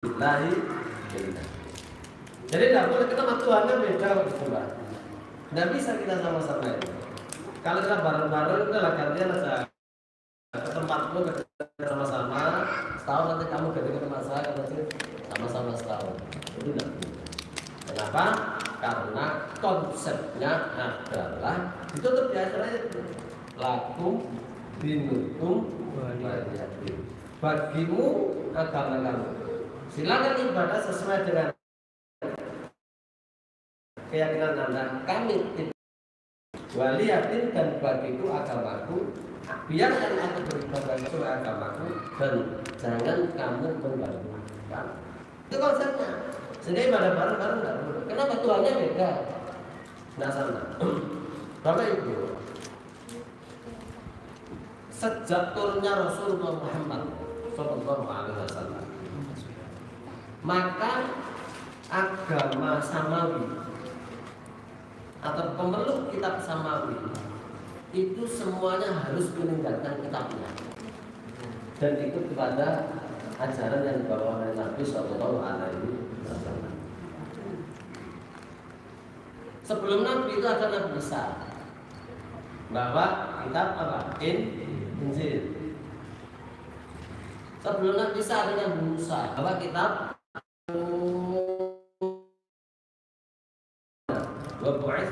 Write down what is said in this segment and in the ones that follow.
Billahi. Jadi tidak boleh kita sama Tuhannya beda berdua. Tidak bisa kita sama-sama itu. Kalau kita bareng-bareng itu lah gantian aja ke tempatmu sama-sama setahun, nanti kamu ganti ke tempat saya nanti sama-sama setahun. Itu tidak boleh. Kenapa? Karena konsepnya adalah ditutup di acara itu. Lakum dinukum waliyadin. Bagimu agama kamu. Silakan ibadah sesuai dengan keyakinan Anda. Kami tidak waliyadin, dan bagiku agamaku. Biarkan aku beribadah sesuai agamaku dan jangan kamu mengganggu. Itu konsepnya. Sehingga ibadah bareng-bareng tidak boleh. Kenapa? Tuhannya beda. Nah sana, Bapak Ibu, sejak turunnya Rasulullah Muhammad SAW, maka agama Samawi atau pemeluk kitab Samawi itu semuanya harus meninggalkan kitabnya dan ikut kepada ajaran yang dibawa oleh Nabi SAW. Sebelum Nabi itu ada Nabi Isa, bahwa kitab apa? Injil. Sebelum Nabi Isa ada Nabi Musa, bahwa kitab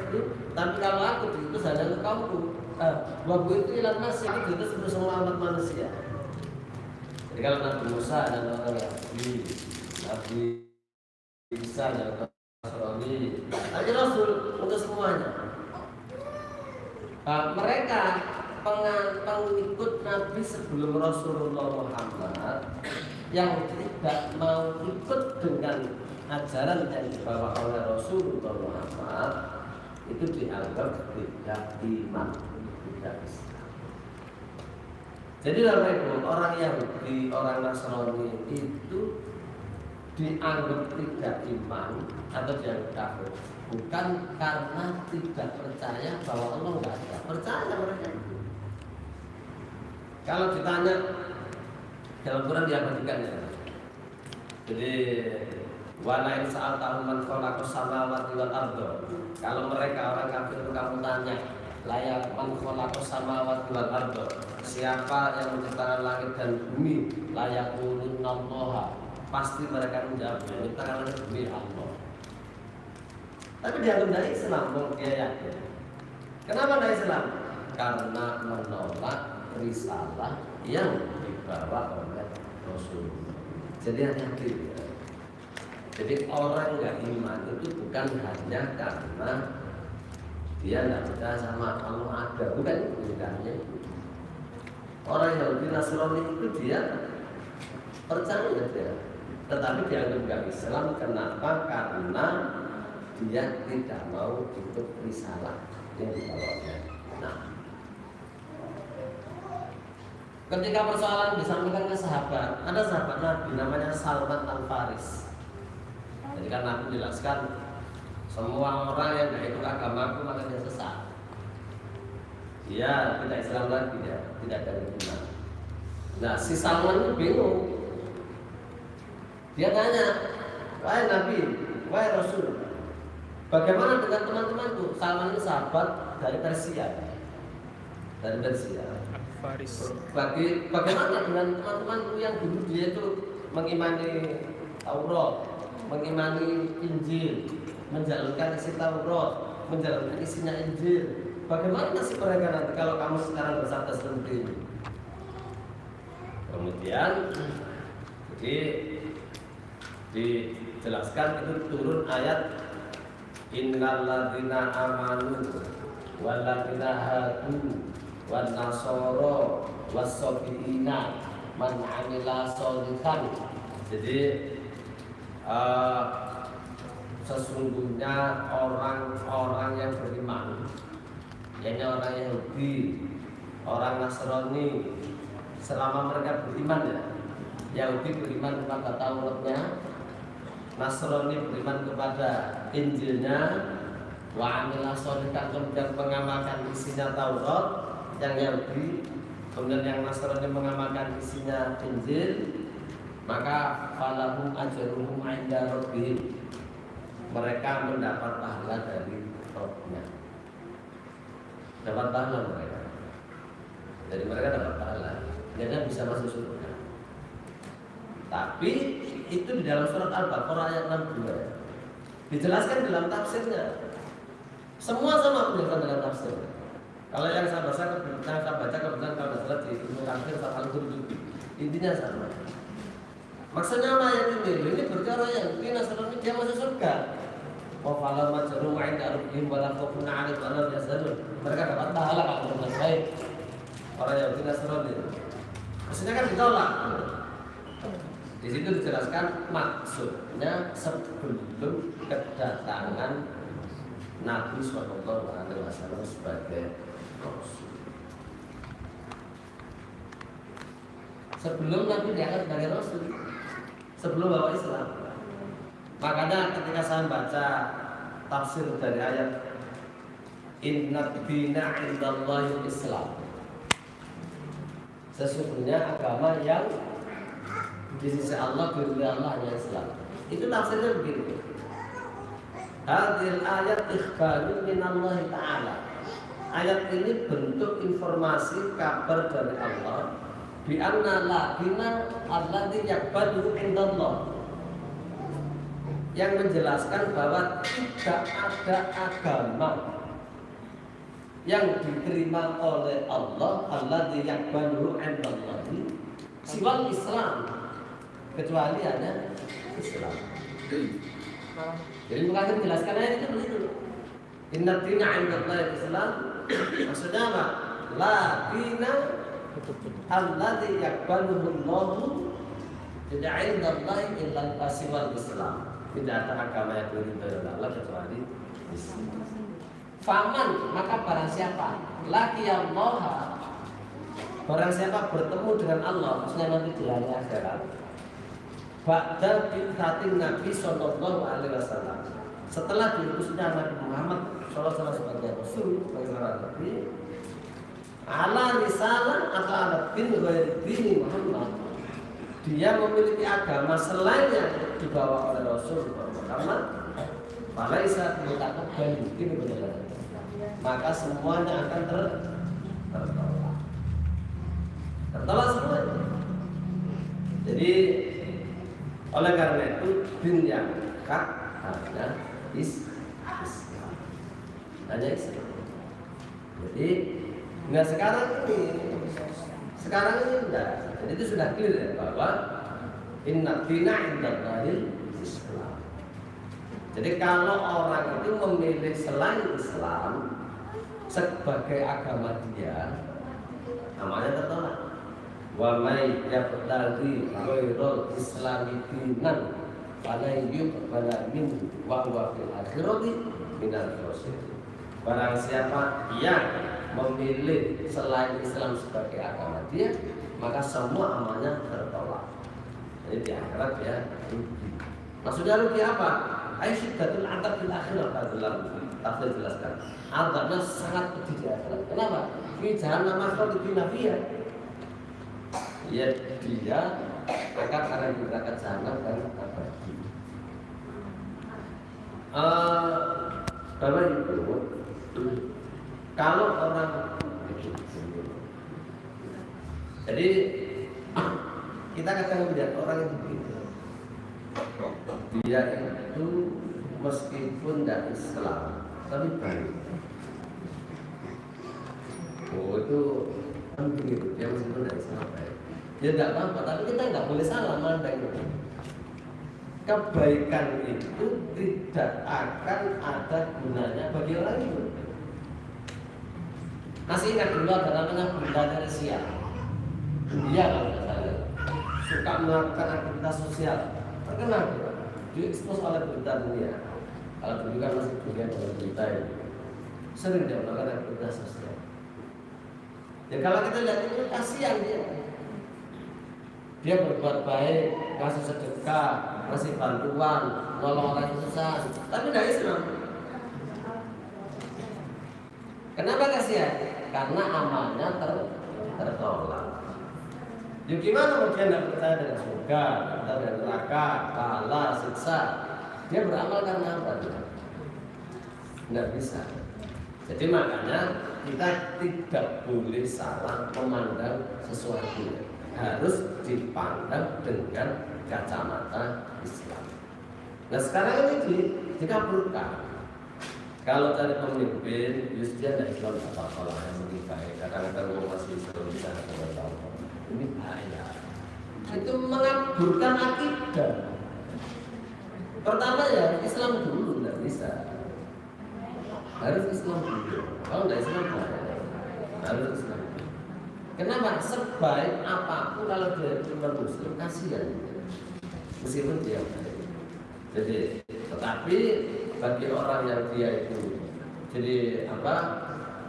itu. Tapi kalau aku diutus hanya untuk kaumku. Wabu itu ilan nas, itu diutus untuk semua umat manusia. Jadi kalau Nabi Musa ada Nabi Isa ada Nasrani, Nabi Rasul untuk semuanya. Mereka pengikut Nabi sebelum Rasulullah Muhammad yang tidak mau ikut dengan ajaran yang dibawa oleh Rasulullah Muhammad itu dianggap tidak iman, tidak Islam. Jadi Bapak Ibu, orang Yahudi, orang Nasrani itu dianggap tidak iman atau dianggap kafir bukan karena tidak percaya bahwa Allah nggak ada. Percaya mereka. Kalau ditanya dalam Quran diabadikan ya. Jadi wala in sa'altahum man khalaqas samawati wal ardh. Kalau mereka orang kafir itu kamu tanya, layak man khalaqas samawati wal ardh, siapa yang menciptakan langit dan bumi? Layaqulunnallaha. Pasti mereka menjawab, menciptakan langit dan bumi Allah. Tapi dia tidak Islam, dia yakin. Kenapa tidak Islam? Karena menolak risalah yang dibawa oleh Rasulullah. Jadi hati-hati ya. Jadi orang nggak iman itu bukan hanya karena dia tidak percaya sama Allah ada, bukan itu bukannya. Orang Yahudi Nasrani itu dia percaya dia, tetapi dia nggak Islam. Kenapa? Karena dia tidak mau ikut risalah yang dibawanya. Nah, ketika persoalan disampaikan ke sahabat, ada sahabat Nabi namanya Salman Al-Faris. Jadi kan Nabi jelaskan semua orang yang tidak ikut agamaku maka dia sesat. Dia tidak Islam lagi, dia tidak ada iman. Nah, si Salman itu bingung. Dia tanya, wahai Nabi, wahai Rasul, bagaimana dengan teman-temanku? Salman itu sahabat dari Persia. Dari Persia. Faris. Bagaimana dengan teman-temanku yang dulu dia itu mengimani Taurat, mengimani Injil, menjalankan isi Taurat, menjalankan isinya Injil? Bagaimana nasib mereka nanti kalau kamu sekarang bersabda seperti ini? Kemudian jadi dijelaskan itu turun ayat innal ladzina amanu wal ladzina hadu wan nasara was-sabiina man 'amila sholihan. Jadi sesungguhnya orang-orang yang beriman, yaitu orang Yahudi, orang Nasrani, selama mereka beriman ya, Yahudi beriman kepada Tauratnya, Nasrani beriman kepada Injilnya, wa amila sholihan, kemudian mengamalkan isinya Taurat yang Yahudi, kemudian yang Nasrani mengamalkan isinya Injil, maka falahum ajruhum 'inda rabbihim, mereka mendapat pahala dari Rabbnya. Dapat pahala mereka. Jadi mereka dapat pahala. Mereka bisa masuk surga. Tapi itu di dalam surat Al-Baqarah ayat 62. Dijelaskan dalam tafsirnya. Semua sama penjelasan dalam tafsir. Kalau yang saya baca kebetulan kalau salah di Ibnu Katsir Al-Qurtubi, intinya sama. Maksudnya apa yang ini berkara yang ini Nasrani dia masuk surga. Wa fala majru 'inda rabbihim wa la khaufun 'alaihim wa la hum yahzanun. Mereka dapat pahala kalau berbuat baik. Orang yang Nasrani. Maksudnya kan ditolak. Di situ dijelaskan maksudnya sebelum kedatangan Nabi SAW sebagai Rasul. Sebelum Nabi diangkat sebagai Rasul, sebelum bawa Islam. Makanya ketika saya baca tafsir dari ayat Inna dina indallahil Islam, sesungguhnya agama yang di sisi Allah, bagi Allah hanya Islam. Itu tafsirnya begini. Hadil ayat ikhbarun minallahi ta'ala. Ayat ini bentuk informasi kabar dari Allah bi anna la dina alladzi yaqbalu indallah, yang menjelaskan bahwa tidak ada agama yang diterima oleh Allah alladzi yaqbalu indallah siwal Islam, kecuali hanya Islam. Jadi bukan menjelaskan ayat itu begitu. Inna dina 'indallahi Islam. Maksudnya apa? La dina alladzi yaqbaluhu Allahu tidak 'indallahi illa al-siwal Islam. Tidak ada agama yang diterima oleh Allah kecuali Islam. Faman, maka barang siapa laqiyallaha, barang siapa bertemu dengan Allah, maksudnya nanti di hari akhirat, ba'da bi'tsatin Nabi sallallahu alaihi wasallam, setelah diutusnya Nabi Muhammad sallallahu alaihi wasallam sebagai Rasul, sebagai seorang Nabi, ala risalah atau ala din ghairi dini Muhammad, dia memiliki agama selain yang dibawa oleh Rasul Muhammad, falaisa mutaqabbal, ini benar. Maka semuanya akan tertolak. Tertolak semuanya. Jadi oleh karena itu din yang hak hanya Islam, hanya Islam. Jadi nggak sekarang ini enggak. Jadi itu sudah clear ya, bahwa inna dina indallahil Islam. Jadi kalau orang itu memilih selain Islam sebagai agama dia, namanya tertolak. Wa may yabtaghi ghairal islami dinan fala yuqbala minhu wa huwa fil akhirati minal khasirin. Barang siapa yang memilih selain Islam sebagai agama dia, maka semua amalnya tertolak. Jadi di akhirat ya rugi. Maksudnya rugi apa? Aisyidatul adab fil akhirat, tafsir jelaskan. Adabnya sangat pedih di akhirat. Kenapa? Fi jahannam khalidina fiha. Ya dia akan ada di neraka jahanam dan abadi. Bapak Ibu, kalau orang jadi kita kadang melihat orang itu begitu. Dia itu meskipun tidak Islam tapi baik. Oh itu kan begitu. Dia meskipun tidak Islam baik. Ya tidak apa-apa, tapi kita nggak boleh salah mandang itu. Kebaikan itu tidak akan ada gunanya bagi orang itu. Masih ingat dulu ada namanya Bunda Teresia. Dia kalau tidak salah suka melakukan aktivitas sosial. Terkenal diekspos oleh berita dunia. Kalau dulu kan masih dunia oleh berita ini. Sering dia melakukan aktivitas sosial. Ya kalau kita lihat itu kasihan dia. Dia berbuat baik, kasih sedekah, kasih bantuan, nolong orang yang susah, tapi tidak Islam. Kenapa kasihan? Karena amalnya tertolak. Ya gimana mau dia tidak percaya dengan surga, tidak percaya dengan neraka, pahala, siksa? Dia beramal karena apa? Tidak bisa. Jadi makanya kita tidak boleh salah memandang sesuatu. Harus dipandang dengan kacamata Islam. Nah sekarang ini dikabulkan. Kalau cari pemimpin, justru dia tidak Islam apa-apa lah yang lebih baik. Kadang-kadang orang masih Islam bisa tahu. Ini bahaya. Itu mengaburkan akidah. Pertama ya Islam dulu tidak bisa. Harus Islam dulu. Kalau tidak Islam bahaya. Harus Islam. Kenapa? Sebaik apapun kalau dia cuma Muslim kasihan. Meskipun dia baik. Jadi, tetapi bagi orang yang dia itu jadi apa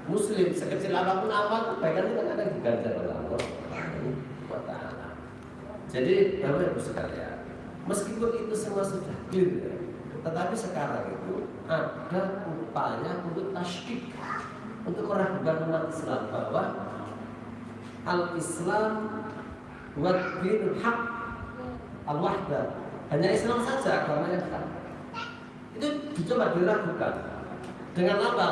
Muslim sekecil apapun amal kebaikan itu kan ada diganjar oleh Allah Taala. Jadi Bapak Ibu sekalian, meskipun itu semua sudah clear, tetapi sekarang itu ada upaya untuk tasydid, untuk meragukan umat Islam bahwa al-Islam wa dinul haq al-wahdah, hanya Islam saja agama yang hak. Itu dicoba diragukan dengan apa?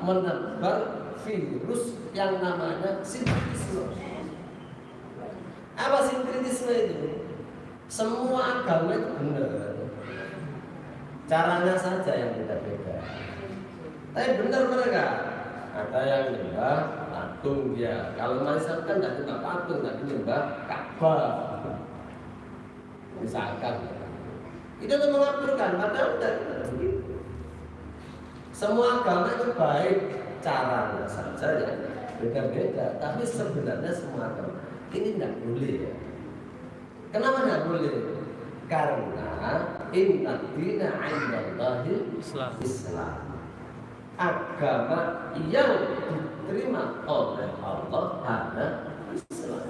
Menebar virus yang namanya sinkretisme. Apa sinkretisme itu? Semua agama itu benar, caranya saja yang beda-beda. Tapi benar mereka. Ada yang menyembah patung dia. Kalau Islam kan tidak menyembah patung, tidak menyembah Ka'bah. Misalkan itu untuk mengaburkan, padahal tidak begitu. Semua agama itu baik, caranya saja ya beda-beda. Tapi sebenarnya semua agama ini tidak boleh ya. Kenapa tidak boleh? Karena inna dina 'indallahi Islam. Agama yang diterima oleh Allah hanya Islam.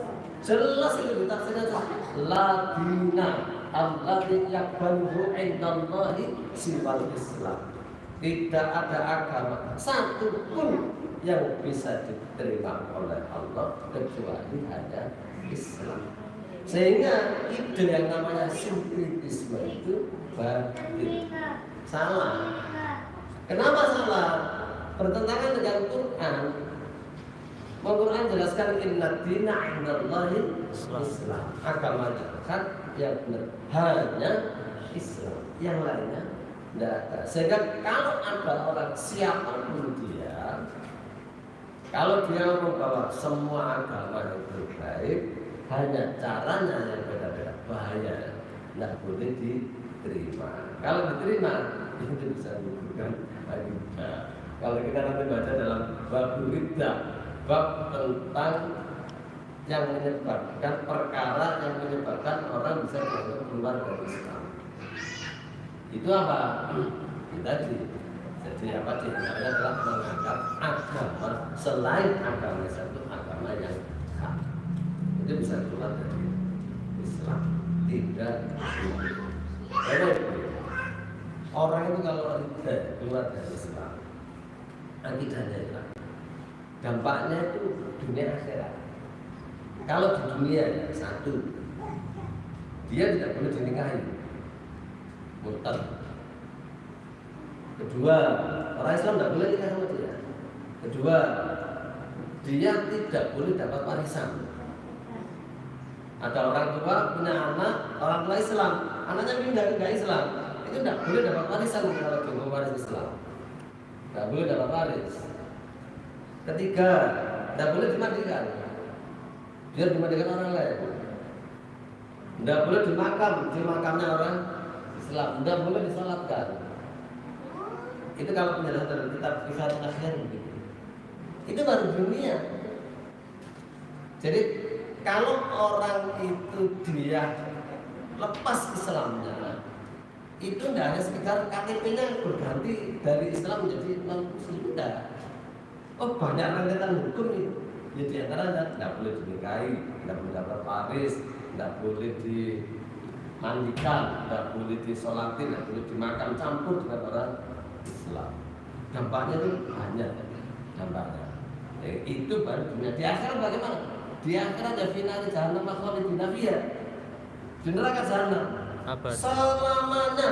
Jelas itu ditafsirkan la dina alladzi yaqbaluhu 'indallahi siwal Islam. Tidak ada agama satu pun yang bisa diterima oleh Allah kecuali hanya Islam. Sehingga ide yang namanya sinkretisme itu batil, salah. Kenapa salah? Bertentangan dengan Quran. Al-Quran jelaskan inna dina 'indallahi Islam. Agamanya kan yang benar hanya Islam, yang lainnya tidak ada. Sehingga kalau ada orang siapapun dia, kalau dia membawa semua agama itu baik, hanya caranya yang beda-beda, bahaya, tidak boleh diterima. Kalau diterima, itu bisa menunjukkan riddah. Kalau kita nanti baca dalam bab riddah, bab tentang yang menyebabkan perkara yang menyebabkan orang bisa keluar dari Islam. Itu apa? Tadi. Jadi apa diantaranya adalah menganggap agama selain agama satu agama yang hak. Itu bisa keluar dari Islam. Tidak boleh. Orang itu kalau tidak keluar dari Islam, akidahnya hilang. Dampaknya itu dunia akhirat. Kalau di dunia ya, satu, dia tidak boleh dinikahi, murtad. Kedua, orang Islam tidak boleh nikah sama dia. Kedua, dia tidak boleh dapat warisan. Ada orang tua punya anak, orang tua Islam, anaknya pindah ke Islam, itu tidak boleh dapat warisan kalau dia mewaris Islam. Tidak boleh dapat waris. Ketiga, tidak boleh dimandikan. Dia dimandikan orang lain. Tidak boleh di makamnya orang Islam. Tidak boleh disalatkan. Itu kalau penjelasan dari kitab Kifatul Akhir begitu. Itu baru dunia. Jadi kalau orang itu dia lepas Islamnya, itu tidak hanya sekedar KTP-nya berganti dari Islam menjadi non-Muslim, tidak. Oh banyak rentetan hukum itu. Ya di antaranya tidak boleh dinikahi, tidak boleh dapat waris, tidak boleh dimandikan, tidak boleh disolatin, tidak boleh dimakan campur dengan orang Islam. Dampaknya itu banyak. Dampaknya itu baru dunia. Di akhirat bagaimana? di akhirat ya finali jahannam khalidina fiha. Di neraka jahanam selamanya.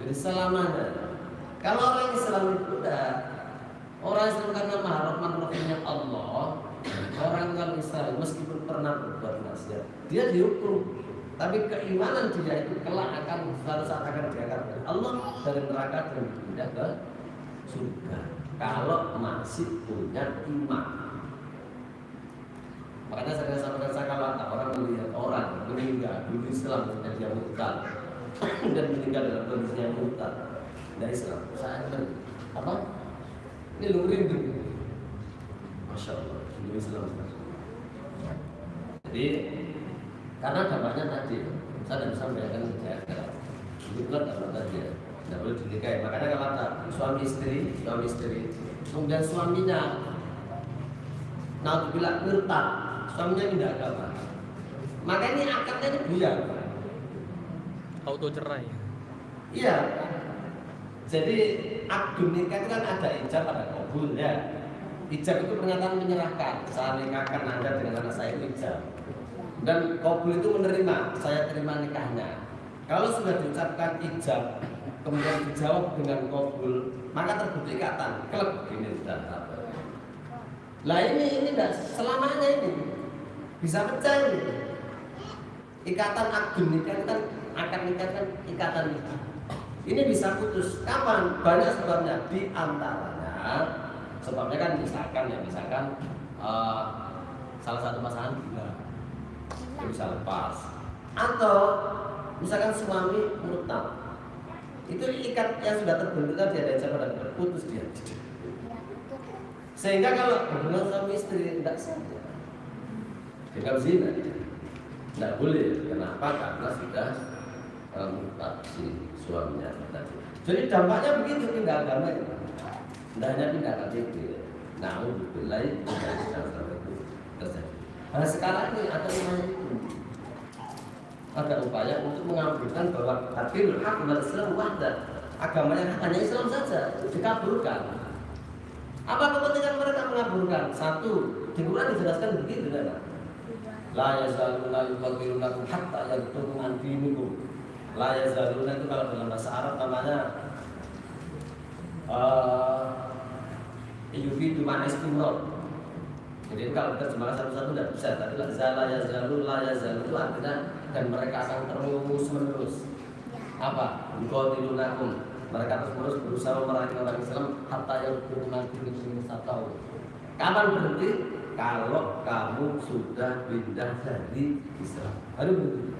Jadi selamanya. Kalau orang Islam itu udah orang Islam karena Maha Rahman Rahimnya Allah, orang kalau Islam meskipun pernah berbuat maksiat, dia dihukum. Tapi keimanan dia itu kelak akan suatu saat akan diangkat oleh Allah dari neraka dan dipindah ke surga. Kalau masih punya iman. Makanya saya sampaikan kalau ada orang melihat orang meninggal dulu Islam dan dia murtad dan meninggal dalam kondisi yang murtad, dari Islam, saya apa? Ini lu rindu, masya Allah, dulu Islam. Jadi karena dampaknya tadi, saya tidak bisa membayangkan kejahatnya. Itu kan dampak tadi ya, tidak boleh dinikahi. Makanya kalau ada suami istri, kemudian suaminya, nah bila murtad, suaminya tidak agama, maka ini akadnya ini buyar. Auto cerai. Iya. Jadi akad nikah itu kan ada ijab, ada kabul ya. Ijab itu pernyataan menyerahkan, saya nikahkan Anda dengan anak saya itu ijab. Dan kabul itu menerima, saya terima nikahnya. Kalau sudah diucapkan ijab, kemudian dijawab dengan kabul, maka terbukti ikatan. Klub ini sudah apa? Lah ini tidak selamanya ini bisa pecah ini. Ikatan akad nikah kan, akad nikah kan ikatan nikah. Ini bisa putus. Kapan? Banyak sebabnya. Di antaranya, sebabnya kan misalkan salah satu pasangan gila, bisa lepas, atau misalkan suami murtad, itu ikat yang sudah terbentuk tadi ada ijab dan putus dia. Sehingga kalau hubungan suami istri tidak sah, tidak zina, tidak boleh. Kenapa? Karena sudah murtad si suaminya tadi. Jadi dampaknya begitu, pindah agama itu. Tidak hanya pindah KTP. Namun lain tidak itu terjadi. Nah sekarang ini ada upaya untuk mengambilkan bahwa hadil hak wal Islam wahdah, agamanya hanya Islam saja, itu dikabulkan. Apa kepentingan mereka mengaburkan? Satu, di Quran dijelaskan begitu kan? La yazaluna yuqatilunakum hatta yaruddukum an dinikum. La yazaluna itu kalau dalam bahasa Arab namanya yufidu ma'na istimrar. Jadi kalau terjemahkan satu-satu tidak bisa. Tapi la yazalu itu artinya dan mereka akan terus menerus. Apa? Yuqatilunakum. Mereka terus berusaha memerangi orang Islam hatta yaruddukum an dinikum satu. Kapan berhenti? Kalau kamu sudah pindah dari Islam. Baru berhenti.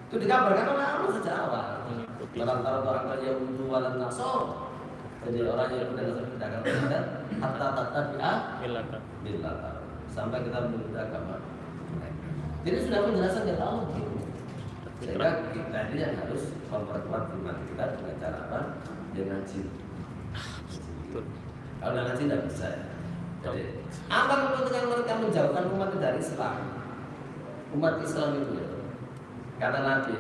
Itu dikabarkan oleh Allah sejak awal. Antara orang kaya untuk walan nasor. Jadi orang yang sudah pindahkan kepada hatta tatabi'ah millata sampai kita menuju agama. Jadi sudah penjelasan dari Allah gitu. Sehingga kita ini yang harus memperkuat iman kita dengan cara apa? Dengan ngaji. Kalau dengan ngaji tidak bisa. Jadi apa kepentingan mereka menjauhkan umat dari Islam? Umat Islam itu ya. Kata Nabi,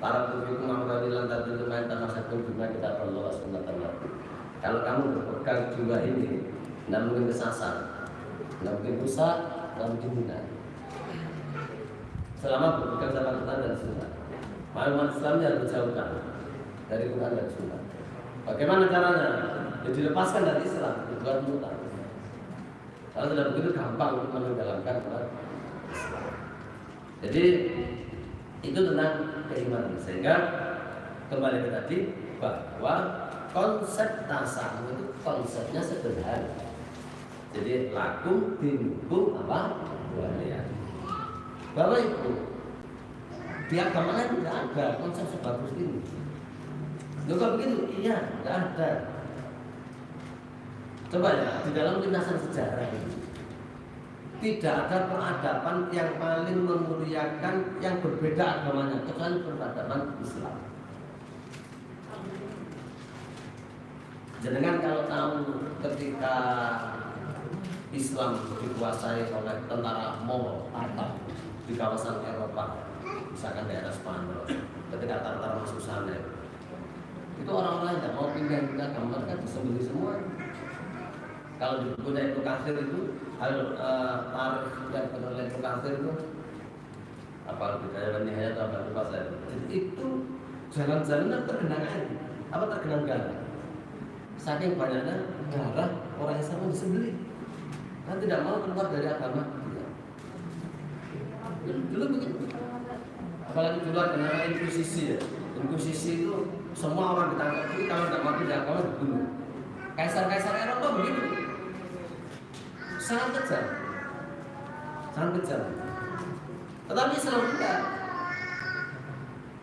para pemimpin Muhammadiyah lantas itu main tanah satu juga kita perlu asal. Kalau kamu berpegang jiwa ini, tidak mungkin kesasar, tidak mungkin rusak, tidak mungkin hina. Selama berpegang sama Quran dan Sunnah, umat Islamnya harus dijauhkan dari Quran dan Sunnah. Bagaimana caranya? Ya dilepaskan dari Islam, dibuat murtad. Kalau tidak begitu gampang untuk menenggelamkan umat Islam. Jadi itu tentang keimanan. Sehingga kembali ke tadi bahwa konsep tasawuf itu konsepnya sederhana. Jadi lakum dinukum apa? Walian. Bahwa itu di agama lain tidak ada konsep sebagus ini. Kalau begitu, iya, tidak ada. Coba ya, di dalam lintasan sejarah ini tidak ada peradaban yang paling memuliakan yang berbeda agamanya kecuali peradaban Islam. Jangan kalau tahu ketika Islam dikuasai oleh tentara Mongol atau di kawasan Eropa, misalkan daerah Spanyol, ketika Tartar masuk sana, itu orang-orang tidak mau pindah agama, mereka disembelih semua. Kalau di bukunya Ibnu Katsir itu tarikh yang penulis Ibnu Katsir itu apa Bidayah wan Nihayah atau apa lupa saya. Jadi itu jalan-jalan tergenang air, apa tergenang darah. Saking banyaknya darah orang Islam disembelih, kan tidak mau keluar dari agama. Dulu begitu. Apalagi dulu ada namanya inkuisisi ya. Inkuisisi itu semua orang ditangkap, jadi kalau tidak mati di agama dibunuh. Kaisar-kaisar Eropa begitu. Sangat kejam. Sangat kejam. Tetapi Islam tidak.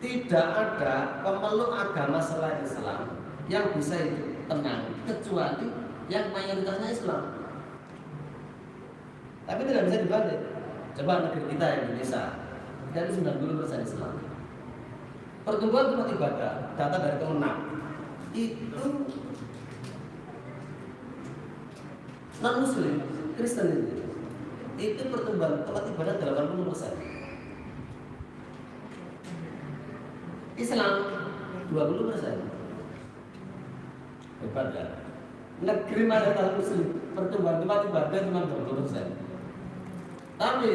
Tidak ada pemeluk agama selain Islam yang bisa hidup tenang kecuali yang mayoritasnya Islam. Tapi tidak bisa dibalik. Coba negeri kita Indonesia, dari 90% Islam. Pertumbuhan tempat ibadah, data dari Kemenang itu non Muslim, Kristen itu pertumbuhan tempat ibadah 80%. Islam 20%. Hebat ya. Negeri mayoritas Muslim, pertumbuhan tempat ibadah cuma 20%. Tapi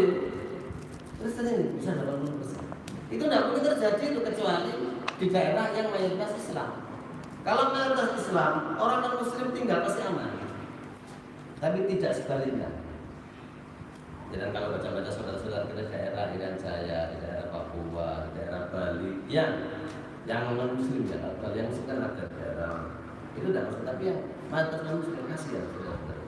Kristen ini bisa 80%. Itu tidak mungkin terjadi itu kecuali di daerah yang mayoritas Islam. Kalau mayoritas Islam, orang non Muslim tinggal pasti aman. Tapi tidak sebaliknya. Dan kalau baca-baca saudara-saudara di daerah Irian Jaya, di daerah Papua, di daerah Bali, yang non Muslim ya, Bali yang Muslim kan ada daerah itu tidak maksud, tapi yang mayoritas non Muslim kasihan saudara-saudara.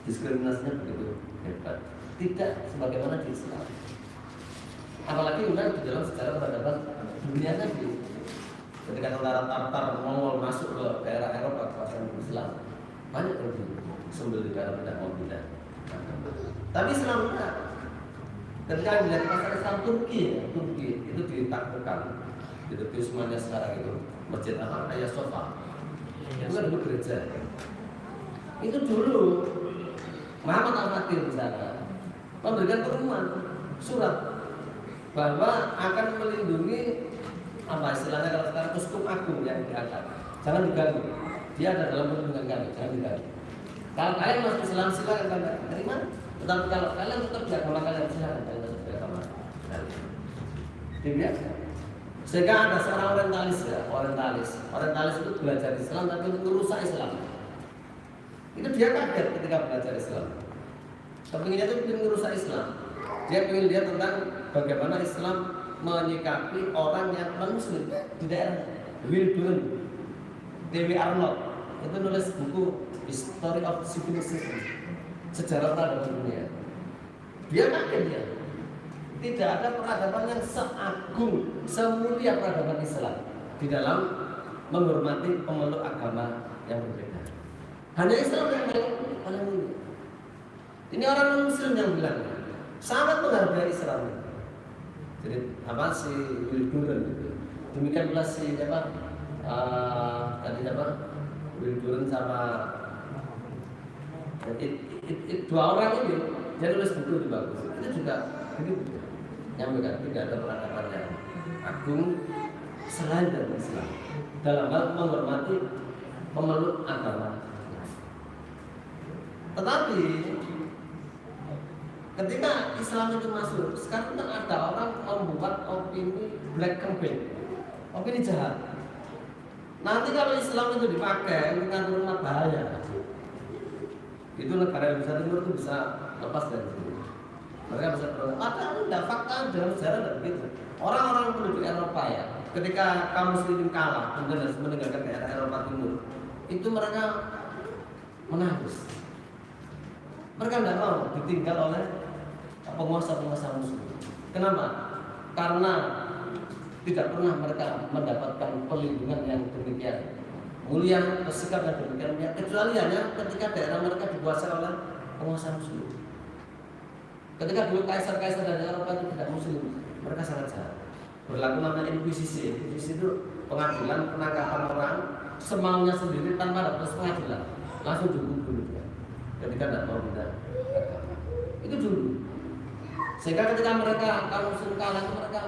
Diskriminasinya begitu hebat. Tidak sebagaimana di Islam. Apalagi di dalam sejarah peradaban dunia tadi, ketika tentara Tartar Mongol masuk ke daerah Eropa kawasan Islam, banyak yang sembelih karena tidak mau pindah. Tapi Islam tidak. Ketika dilihat pasar Islam Turki itu ditaklukkan di tepi semuanya sekarang itu masjid apa Hagia Sophia itu kan dulu gereja. Itu dulu Muhammad Al-Fatih di sana memberikan pengumuman surat bahwa akan melindungi apa istilahnya kalau sekarang uskup agung yang diangkat. Jangan diganggu. Dia ada dalam perlindungan kami, jangan diganggu. Kalau kalian masuk Islam silakan kalian terima. Tetapi kalau kalian tetap di agama kalian silakan kalian tetap di agama kalian. Dibiarkan. Sehingga ada seorang orientalis ya, orientalis itu belajar Islam tapi untuk merusak Islam. Itu dia kaget ketika belajar Islam. Kepinginnya itu ingin merusak Islam. Dia ingin lihat tentang bagaimana Islam menyikapi orang yang non-Muslim di daerah. Will Durant, Dewi Arnold itu nulis buku History of Civilization, sejarah peradaban dunia. Dia kaget dia. Tidak ada peradaban yang seagung, semulia peradaban Islam di dalam menghormati pemeluk agama yang berbeda. Hanya Islam yang paling mulia. Ini orang non-Muslim yang bilang sangat menghargai Islam. Jadi apa si Will Durant itu. Demikian pula si apa tadi apa Will Durant sama dua orang ini dia tulis buku itu bagus. Itu juga begitu. Nyampaikan tidak ada peradaban yang agung selain dari Islam dalam hal menghormati pemeluk agama. Tetapi ketika Islam itu masuk, sekarang kan ada orang membuat opini black campaign, opini jahat. Nanti kalau Islam itu dipakai dengan rumah bahaya, itu negara Indonesia Timur itu bisa lepas dari itu. Mereka bisa berkata, padahal tidak fakta dalam sejarah tidak begitu. Orang-orang penduduk Eropa ya, ketika kaum muslimin kalah kemudian harus meninggalkan daerah Eropa Timur, itu mereka menangis. Mereka tidak mau ditinggal oleh penguasa-penguasa muslim. Kenapa? Karena tidak pernah mereka mendapatkan perlindungan yang demikian mulia, bersikap yang demikian mulia, kecuali hanya ketika daerah mereka dikuasai oleh penguasa muslim. Ketika dulu kaisar-kaisar dari Eropa itu tidak muslim, mereka sangat jahat. Berlaku namanya inkuisisi. Inkuisisi itu pengadilan penangkapan orang semaunya sendiri tanpa ada proses pengadilan, langsung dihukum dia. Ketika tidak mau pindah agama. Itu dulu. Sehingga ketika mereka kaum muslim kalah itu mereka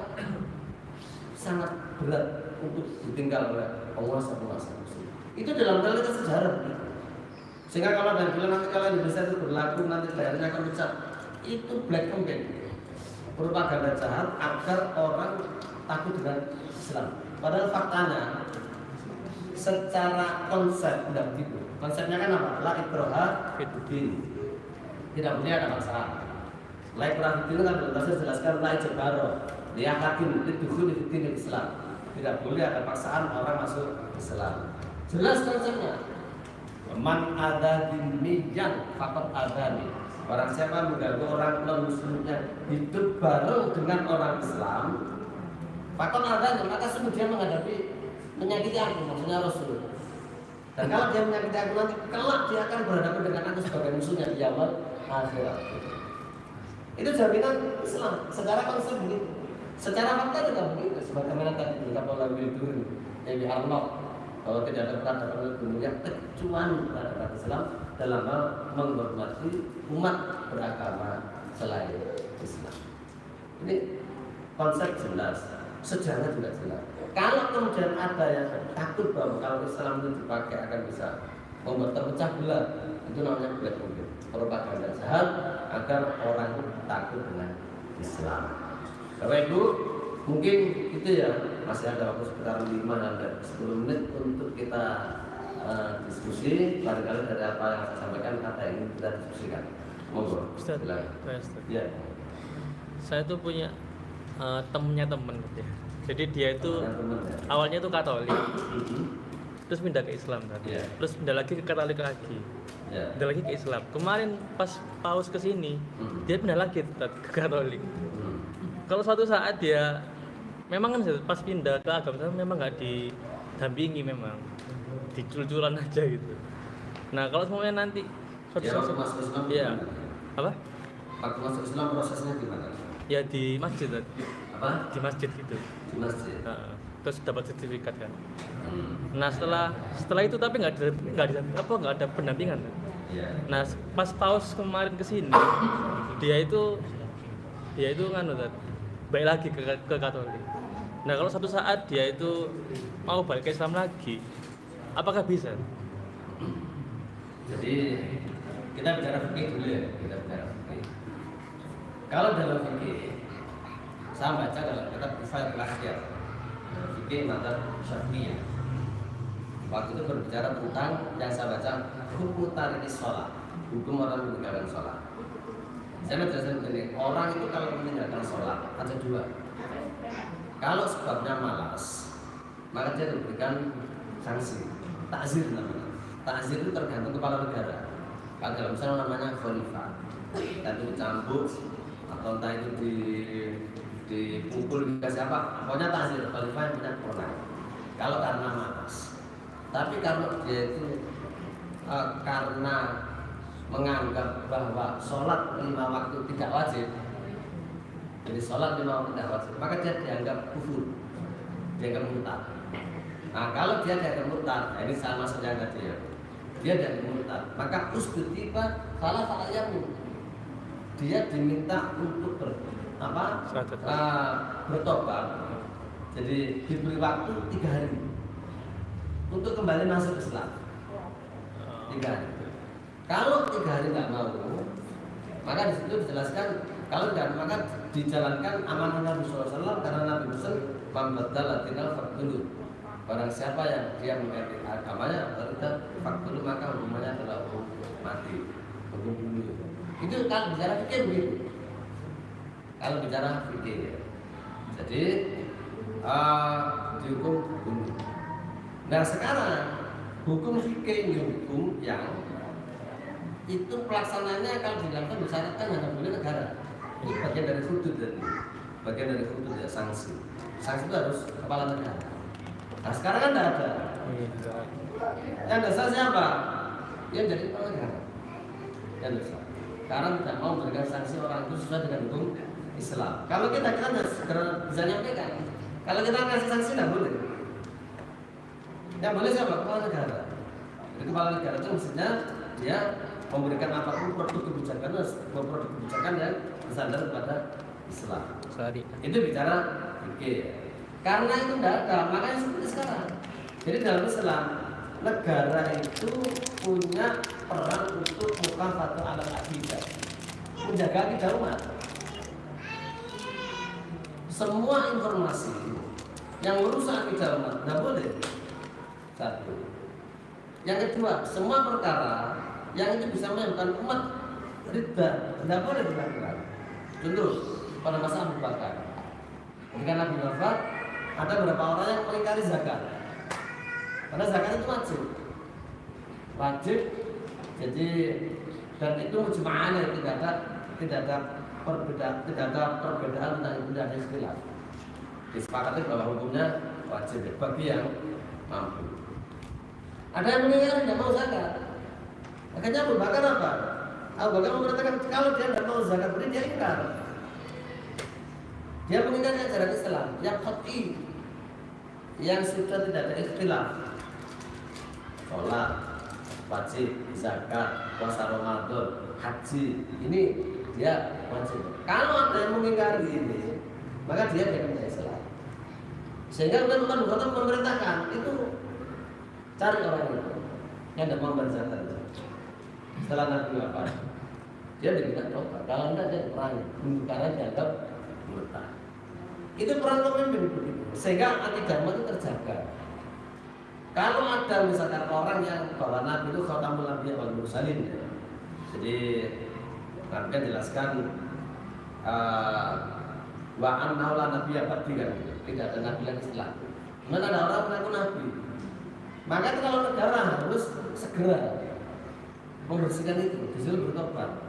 sangat berat untuk ditinggal oleh penguasa-penguasa muslim. Itu dalam realitas sejarah. Sehingga kalau ada bilang nanti kalau Indonesia itu berlaku nanti daerahnya akan pecah, itu black campaign, propaganda jahat agar orang takut dengan Islam. Padahal faktanya secara konsep tidak begitu. Konsepnya kan apa? La ikraha fiddin. Tidak boleh ada paksaan. La ikraha fiddin kan dalam bahasa jelaskan la ijbaro. Dia hakim lidukhul fiddin Islam. Tidak boleh ada paksaan orang masuk Islam. Jelas konsepnya. Man ada dimiyan fakot adani. Orang siapa mengganggu orang non muslimnya hidup bareng dengan orang Islam, fakot adani, maka sungguh dia menghadapi menyakiti aku, maksudnya Rasul. Dan kalau dia menyakiti aku nanti kelak dia akan berhadapan dengan aku sebagai musuhnya di yaumul akhirat. Itu jaminan Islam. Secara konsep begitu. Secara fakta juga begitu. Sebagaimana tadi dikatakan oleh Wildur Ebi Arnold, bahwa tidak ada peradaban dunia kecuali peradaban Islam dalam hal menghormati umat beragama selain Islam. Ini konsep jelas, sejarah juga jelas. Kalau kemudian ada yang takut bahwa kalau Islam itu dipakai akan bisa membuat terpecah belah, itu namanya black campaign, propaganda jahat agar orang takut dengan Islam. Bapak Ibu, mungkin itu ya, masih ada waktu sekitar 5 sampai 10 menit untuk kita diskusi. Barangkali dari apa yang saya sampaikan ada yang ingin kita diskusikan. Monggo. Ustaz, Silakan. Ustaz. Ya. Saya tuh punya temennya temen gitu ya. Jadi dia itu Teman-teman, ya. awalnya tuh Katolik, terus pindah ke Islam kan. Iya. Terus pindah lagi ke Katolik lagi. Ya. Pindah lagi ke Islam. Kemarin pas paus ke sini, dia pindah lagi Ustaz, ke Katolik. Kalau suatu saat dia memang kan pas pindah ke agama Islam memang nggak didampingi, memang dicul-culan aja gitu. Nah kalau semuanya nanti Ya, waktu masuk Islam iya gimana? apa Waktu masuk Islam prosesnya gimana? ya di masjid Ustaz. Apa? Di masjid gitu. Di masjid. Terus dapat sertifikat kan. Nah setelah itu tapi nggak ada pendampingan kan? Iya. Nah pas paus kemarin kesini dia itu nganu Ustaz, balik lagi ke Katolik. Nah kalau satu saat dia itu mau balik ke Islam lagi, apakah bisa? Jadi kita bicara fikih dulu ya, kita bicara fikih. Kalau dalam fikih, saya baca dalam kitab Kifayatul Akhyar, fikih madzhab Syafi'iyah. Waktu itu berbicara tentang yang saya baca hukum tariki sholat, hukum orang meninggalkan sholat. Saya menjelaskan begini, orang itu kalau meninggalkan sholat ada dua. Kalau sebabnya malas, maka dia diberikan sanksi, takzir namanya. Takzir itu tergantung kepala negara. Kalau dalam Islam namanya khalifah, tadi dicambuk atau entah itu dipukul ke siapa, pokoknya takzir, khalifah yang punya kewenangan. Kalau karena malas, tapi kalau dia itu karena menganggap bahwa sholat 5 waktu tidak wajib, jadi sholat 5 waktu tidak wajib, maka dia dianggap kufur, dianggap murtad. Nah kalau dia dianggap murtad, nah ini sama saja tadi ya, dia dianggap murtad, maka usbutiba salah yamin, dia diminta untuk bertobat. Jadi diberi waktu 3 hari untuk kembali masuk Islam. 3 hari. Kalau 3 hari nggak mau, maka di situ dijelaskan kalau tidak maka dijalankan amanah Nabi SAW, karena Nabi Muhammad membadal tinggal fakdulu. Barang siapa yang dia mengikuti agamanya berarti fakdulu, maka hukumannya adalah hukum mati, hukum bunuh. Itu kalau bicara fikih begitu. Kalau bicara fikih, jadi dihukum bunuh. Nah sekarang hukum fikih ini hukum yang itu pelaksananya kalau dilakukan disyaratkan hanya boleh negara. Ini bagian dari hudud dan bagian dari hudud ya, sanksi. Sanksi itu harus kepala negara. Nah sekarang kan tidak ada. Yang dasar siapa? Yang jadi kepala negara. Yang dasar. Sekarang tidak mau memberikan sanksi orang itu sesuai dengan hukum Islam. Kalau kita segera bisa nyampaikan. Kalau kita ngasih sanksi tidak boleh. Yang boleh siapa? Kepala negara. Jadi kepala negara itu maksudnya dia memberikan apapun produk kebijakan yang bersandar pada Islam. Itu bicara fikih. Karena itu tidak ada, makanya seperti sekarang. Jadi dalam Islam negara itu punya peran untuk mukafatul alat akidah, menjaga akidah umat. Semua informasi yang merusak akidah umat tidak boleh. Satu. Yang kedua, semua perkara yang itu bisa menyebabkan umat ridha tidak boleh dilakukan. Contoh, pada masa Abu Bakar, ketika Nabi wafat, ada beberapa orang yang mengingkari zakat. Karena zakat itu wajib. Jadi dan itu mujma'an, tidak ada perbedaan tentang itu, tidak ada istilah. Disepakati bahwa hukumnya wajib bagi yang mampu. Ada yang mengingkari tidak mau zakat. Akhirnya Abu Bakar apa? Abu Bakar mengatakan kalau dia tidak mau zakat, berarti dia ingkar. Dia mengingkari ajaran Islam yang qat'i, yang sudah tidak ada ikhtilaf. Sholat wajib, zakat, puasa Ramadan, haji, ini dia wajib. Kalau ada yang mengingkari ini, maka dia tidak Islam. Sehingga Umar bin Khattab memerintahkan itu cari orang itu yang tidak mau berzakat. Setelah Nabi wafat, dia diminta tobat. Kalau tidak dia perangi, karena dianggap murtad. Itu peran pemimpin begitu, sehingga akidah umat itu terjaga. Kalau ada misalkan orang yang bahwa Nabi itu khatamul anbiya wal mursalin, ya. Jadi Nabi kan jelaskan wa annahu la nabiyya ba'di, kan, tidak ada nabi lagi setelah. Kemudian ada orang mengaku nabi. Maka itu kalau negara harus segera membersihkan itu, disuruh bertobat.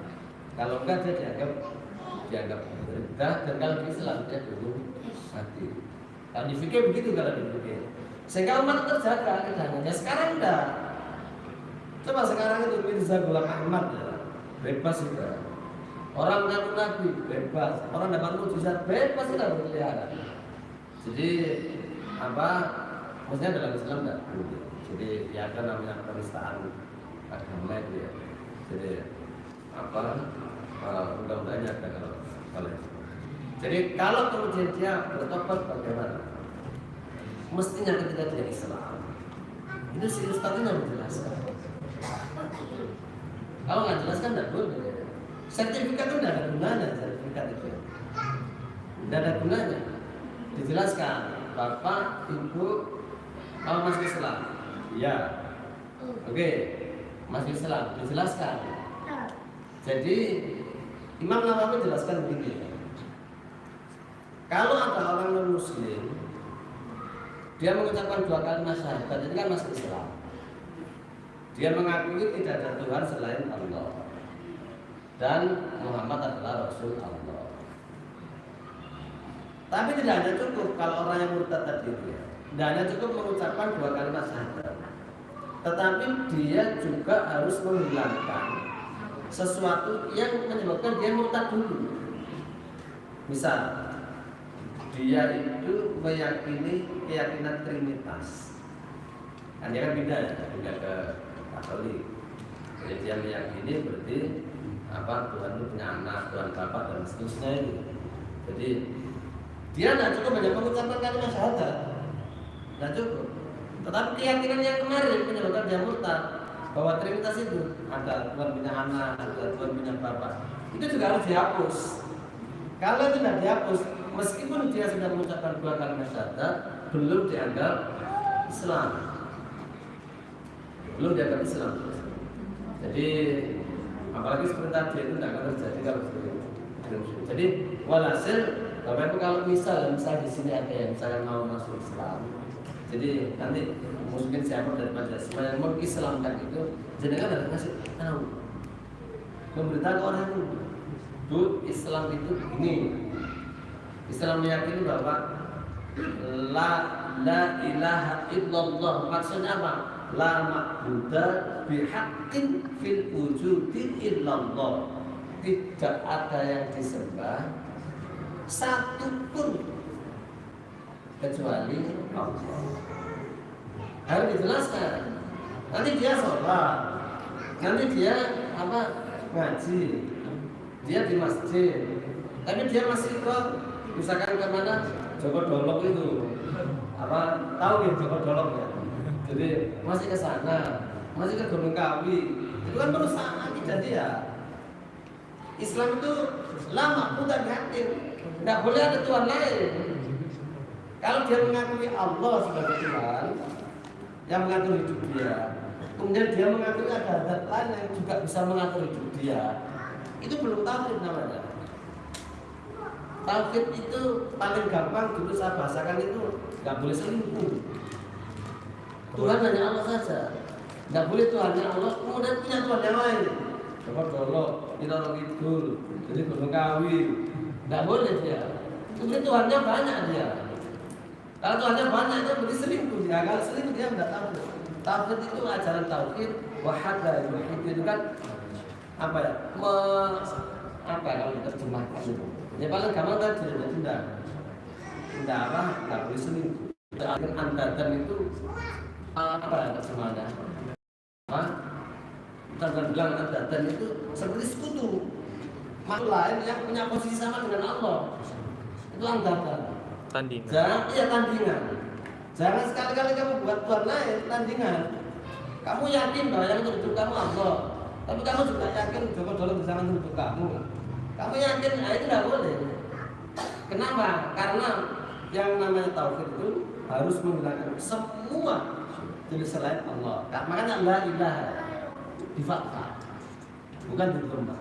Kalau enggak dia dianggap berita, dan kalau di Islam dia dulu mati. Kalau di fikih begitu, kalau di fikih. Sehingga umat terjaga akidahnya. Sekarang enggak. Coba sekarang itu Mirza Ghulam Ahmad, ya, bebas juga. Orang mengaku nabi bebas, orang dapat mujizat bebas, tidak berkeliaran. Jadi apa? Maksudnya dalam Islam enggak boleh. Jadi ya ada namanya penistaan agama itu, ya. Jadi apa? Undang-undangnya ada kalau itu. Jadi kalau kemudian dia bertobat bagaimana? Mestinya ketika dia Islam, itu si ustadznya menjelaskan. Kalau nggak jelaskan tidak boleh. Sertifikat itu tidak ada gunanya, sertifikat itu tidak ada gunanya. Dijelaskan, Bapak, Ibu, kalau masuk Islam, ya, oke, masuk Islam, dijelaskan. Jadi Imam Nawawi jelaskan begini. Kalau ada orang non-Muslim, dia mengucapkan 2 kalimat syahadat, itu kan masuk Islam. Dia mengakui tidak ada Tuhan selain Allah dan Muhammad adalah Rasul Allah. Tapi tidak hanya cukup kalau orang yang murtad tadi itu, ya. Tidak hanya cukup mengucapkan 2 kalimat syahadat, tetapi dia juga harus menghilangkan sesuatu yang menyebabkan dia murtad dulu. Misal, dia itu meyakini keyakinan Trinitas. Kan dia kan pindah ke Katolik. Jadi dia meyakini berarti apa, Tuhan itu punya anak, Tuhan Bapa dan seterusnya itu. Jadi dia tidak cukup hanya mengucapkan kalimat syahadat, tidak cukup. Tetapi keyakinan yang kemarin menyebabkan dia murtad, bahwa Trinitas itu ada Tuhan punya anak, ada Tuhan punya Bapa, itu juga harus dihapus. Kalau itu tidak dihapus, meskipun dia sudah mengucapkan 2 kalimat syahadat, belum dianggap Islam. Belum dianggap Islam. Jadi apalagi seperti tadi itu tidak akan terjadi kalau seperti itu. Jadi walhasil, Bapak Ibu, kalau misal di sini ada yang misalnya mau masuk Islam, jadi nanti mungkin siapa dari Pancasila yang mau Islamkan itu, jadi kan harus kasih tahu, memberitahu orang itu, Bu, Islam itu begini. Islam meyakini bahwa la ilaha illallah, maksudnya apa? La ma'budu bihaqqin fil wujudi illallah. Tidak ada yang disembah satu pun kecuali Allah. Harus dijelaskan. Nanti dia sholat, nanti dia apa, ngaji, dia di masjid, tapi dia masih kok misalkan kemana Joko Dolok itu, apa tahu ya Joko Dolok ya? Jadi masih ke sana, masih ke Gunung Kawi. Itu kan perusahaan akidah dia. Islam itu lama bukan yakin. Tidak boleh ada Tuhan lain. Kalau dia mengakui Allah sebagai Tuhan yang mengatur hidup dia, kemudian dia mengakui ada zat lain yang juga bisa mengatur hidup dia, itu belum tauhid namanya. Tauhid itu paling gampang dulu saya bahasakan itu nggak boleh selingkuh. Tuhan hanya Allah saja. Nggak boleh Tuhannya Allah kemudian punya Tuhan yang lain. Coba dulu kita orang Kidul, jadi Gunung Kawi, nggak boleh dia. Kemudian Tuhannya banyak dia. Kalau Tuhannya banyak itu berarti selingkuh dia. Kalau selingkuh dia nggak tahu. Tauhid itu ajaran tauhid, wahada itu kan apa ya? Apa kalau diterjemahkan itu? Ya paling gampang tadi tidak apa? Nggak boleh selingkuh. Antadan itu apa ya terjemahannya? Apa? Kita bilang antadan itu seperti sekutu. Makhluk lain yang punya posisi sama dengan Allah. Itu antadan. Tandingan. Iya tandingan. Jangan sekali-kali kamu buat Tuhan lain tandingan. Kamu yakin bahwa yang untuk hidup kamu Allah, tapi kamu juga yakin Joko Dolo bisa untuk kamu. Kamu yakin, nah itu tidak boleh. Kenapa? Karena yang namanya tauhid itu harus menggunakan semua jenis selain Allah. Makanya la ilaha di fathah, bukan di dhamma.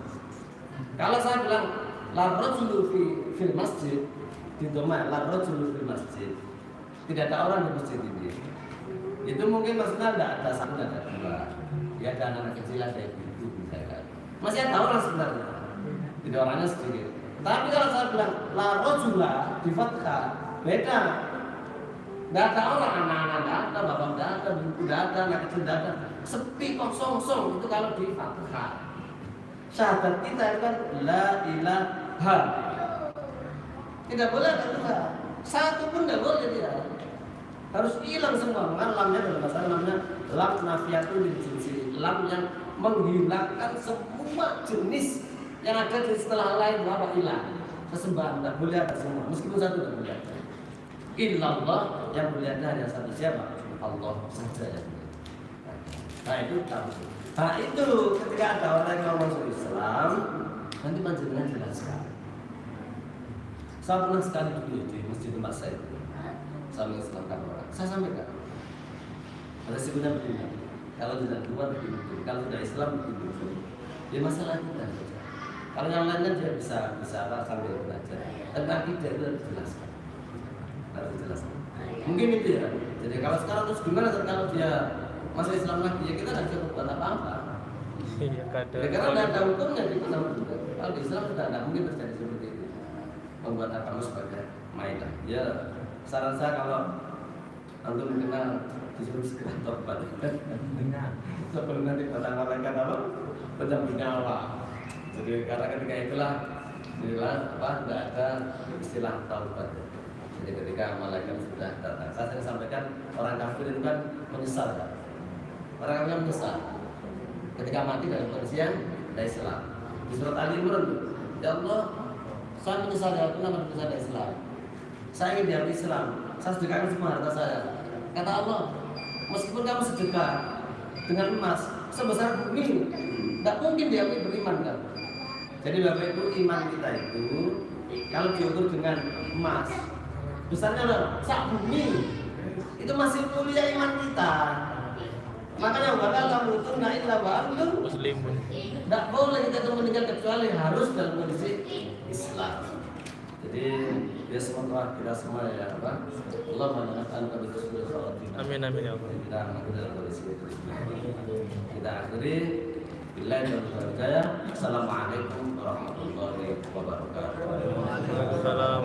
Kalau saya bilang la rajulu fil masjid di dhamma, la rajulu fil masjid, tidak ada orang di masjid ini. Itu mungkin maksudnya tidak ada satu, tidak ada dua. Ya ada anak kecil, ada ibu, misalkan. Masih ada orang sebenarnya. Tidak orangnya sedikit. Tapi kalau saya bilang la rajula di fathah, beda. Tidak ada orang, anak-anak tidak ada, bapak tidak ada, ibu tidak ada, anak kecil tidak ada. Sepi kosong itu kalau di fathah. Syahadat kita itu kan la ilaha. Tidak boleh ada dua. Satu pun tidak boleh dia. Harus hilang semua. Karena lamnya dalam bahasa namanya lam nafiatul jinsi, lam yang menghilangkan semua jenis yang ada di setelah lain apa hilang. Kesembahan tidak boleh ada semua. Meskipun satu tidak boleh. Illallah yang boleh ada hanya satu, siapa? Allah saja yang boleh. Nah itu tahu. Nah itu ketika ada orang yang mau masuk Islam, nanti panjenengan jelaskan. Saya pernah sekali dulu di masjid tempat saya itu, saya mengislamkan orang. Saya sampaikan, ada sebenarnya begini, kalau tidak keluar begini, kalau tidak Islam begini. Ya masalah kita. Kalau yang lainnya dia bisa apa sambil belajar. Tapi akidah itu harus dijelaskan. Harus dijelaskan. Mungkin itu ya. Jadi kalau sekarang terus gimana kalau dia masuk Islam lagi, ya kita tidak bisa berbuat apa-apa. Iya, ya, karena tidak ada hukumnya di Islam juga. Kalau di Islam sudah tidak mungkin terjadi seperti itu. Membuat agama sebagai mainan. Ya, saran saya kalau antum kenal disuruh segera tobat. Sebelum nanti datang malaikat apa? Pencampur nyawa. Jadi karena ketika itulah tidak ada istilah taubat. Jadi ketika malaikat sudah datang, saya sering sampaikan orang kafir itu kan menyesal kan? Orang kafir menyesal ketika mati dalam kondisi yang tidak Islam. Di surat Ali Imran, ya Allah, saya menyesal ya, kenapa menyesal dari Islam? Saya ingin diambil Islam, saya sedekahkan semua harta saya. Kata Allah, meskipun kamu sedekah dengan emas sebesar bumi, tidak mungkin diambil beriman kan? Jadi Bapak Ibu, iman kita itu kalau diukur dengan emas, besarnya adalah sak bumi, itu masih mulia iman kita. Makanya bakal kamu itu naik lawan muslimun. Tidak boleh kita itu meninggal kecuali harus dalam kondisi Islam. Jadi ya semoga kita semua ya apa? Allah menyenangkan kami sesuatu. Amin amin ya Allah. Kita mengaku dalam kondisi itu. Kita akhiri. Assalamualaikum warahmatullahi wabarakatuh. Waalaikumsalam.